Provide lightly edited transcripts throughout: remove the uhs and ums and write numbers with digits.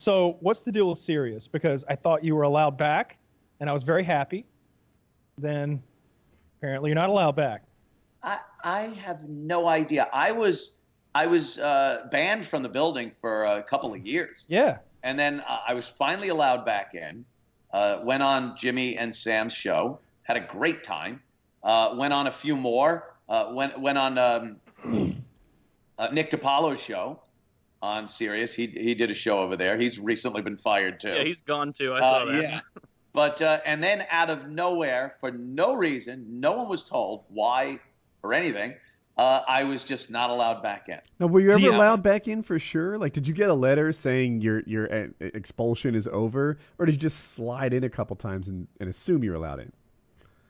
So what's the deal with Sirius? Because I thought you were allowed back, and I was very happy. Then apparently you're not allowed back. I have no idea. I was banned from the building for a couple of years. Yeah. And then I was finally allowed back in. Went on Jimmy and Sam's show. Had a great time. Went on a few more. Went on Nick DiPaolo's show on Sirius. He did a show over there. He's recently been fired too. Yeah, he's gone too. I saw that. Yeah. But and then out of nowhere, for no reason, no one was told why or anything, I was just not allowed back in. Now, were you ever allowed back in for sure? Like, did you get a letter saying your expulsion is over, or did you just slide in a couple times and assume you were allowed in?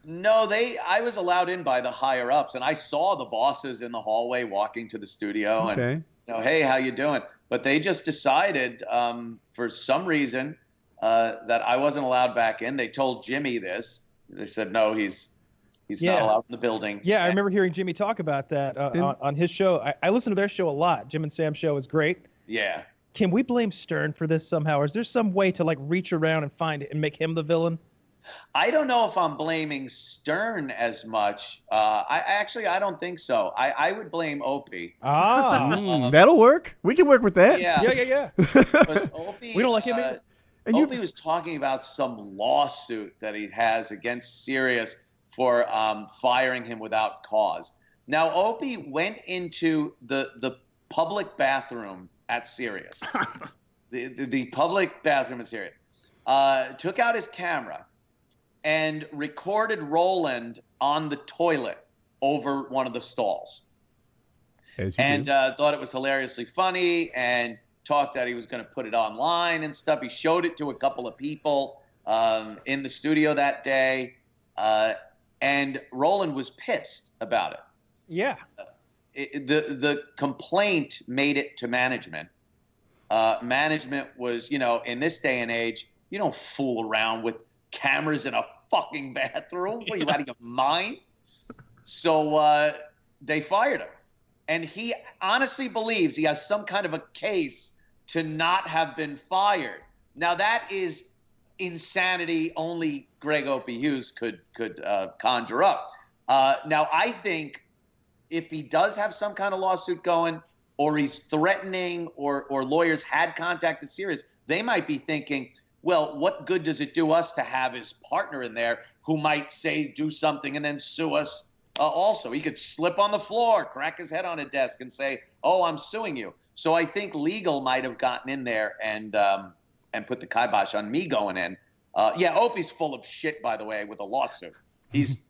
No, I was allowed in by the higher ups, and I saw the bosses in the hallway walking to the studio, and hey, how you doing? But they just decided for some reason that I wasn't allowed back in. They told Jimmy this. They said no, he's not allowed in the building. Yeah, I remember hearing Jimmy talk about that on his show. I listen to their show a lot. Jim and Sam's show is great. Yeah. Can we blame Stern for this somehow? Or is there some way to like reach around and find it and make him the villain? I don't know if I'm blaming Stern as much. I don't think so. I would blame Opie. That'll work. We can work with that. Yeah. Because Opie, we don't like him either. Opie was talking about some lawsuit that he has against Sirius for firing him without cause. Now, Opie went into the public bathroom at Sirius, the public bathroom at Sirius, took out his camera and recorded Roland on the toilet over one of the stalls. And thought it was hilariously funny and talked that he was going to put it online and stuff. He showed it to a couple of people in the studio that day. And Roland was pissed about it. Yeah. The complaint made it to management. Management was, in this day and age, you don't fool around with cameras in a fucking bathroom. What, are you out of your mind? So they fired him. And he honestly believes he has some kind of a case to not have been fired. Now, that is insanity only Greg Opie Hughes could conjure up. Now, I think if he does have some kind of lawsuit going, or he's threatening, or lawyers had contacted Sirius, they might be thinking, well, what good does it do us to have his partner in there who might do something and then sue us also? He could slip on the floor, crack his head on a desk and say, oh, I'm suing you. So I think legal might have gotten in there and put the kibosh on me going in. Opie's full of shit, by the way, with a lawsuit. He's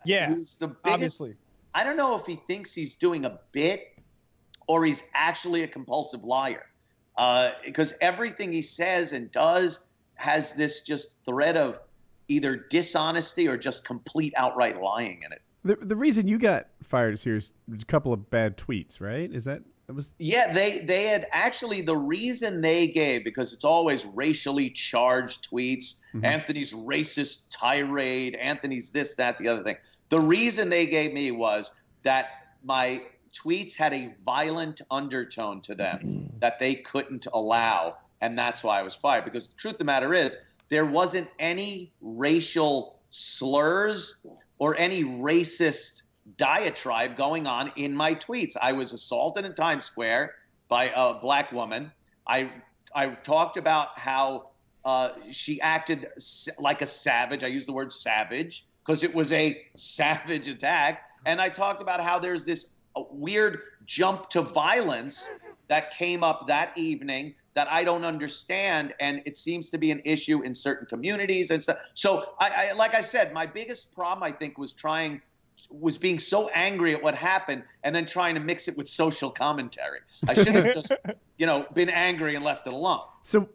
the biggest. Obviously. I don't know if he thinks he's doing a bit or he's actually a compulsive liar, because everything he says and does has this just thread of either dishonesty or just complete outright lying in it. The reason you got fired is there's a couple of bad tweets, right? Yeah, they had actually, the reason they gave, because it's always racially charged tweets, Anthony's racist tirade, Anthony's this, that, the other thing. The reason they gave me was that my tweets had a violent undertone to them that they couldn't allow, and that's why I was fired. Because the truth of the matter is, there wasn't any racial slurs or any racist diatribe going on in my tweets. I was assaulted in Times Square by a black woman. I talked about how she acted like a savage. I used the word savage because it was a savage attack. And I talked about how there's this weird jump to violence that came up that evening that I don't understand, and it seems to be an issue in certain communities and stuff. So I like I said, my biggest problem, I think, was being so angry at what happened and then trying to mix it with social commentary. I should have just, been angry and left it alone. So,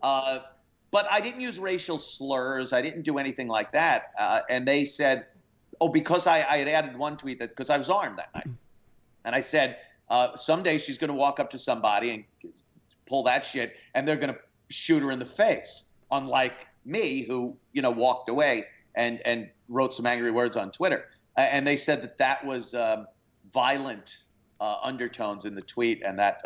but I didn't use racial slurs. I didn't do anything like that. And they said, because I had added one tweet that because I was armed that night. And I said, someday she's going to walk up to somebody and pull that shit, and they're going to shoot her in the face, unlike me, who, walked away and wrote some angry words on Twitter. And they said that was violent undertones in the tweet, and that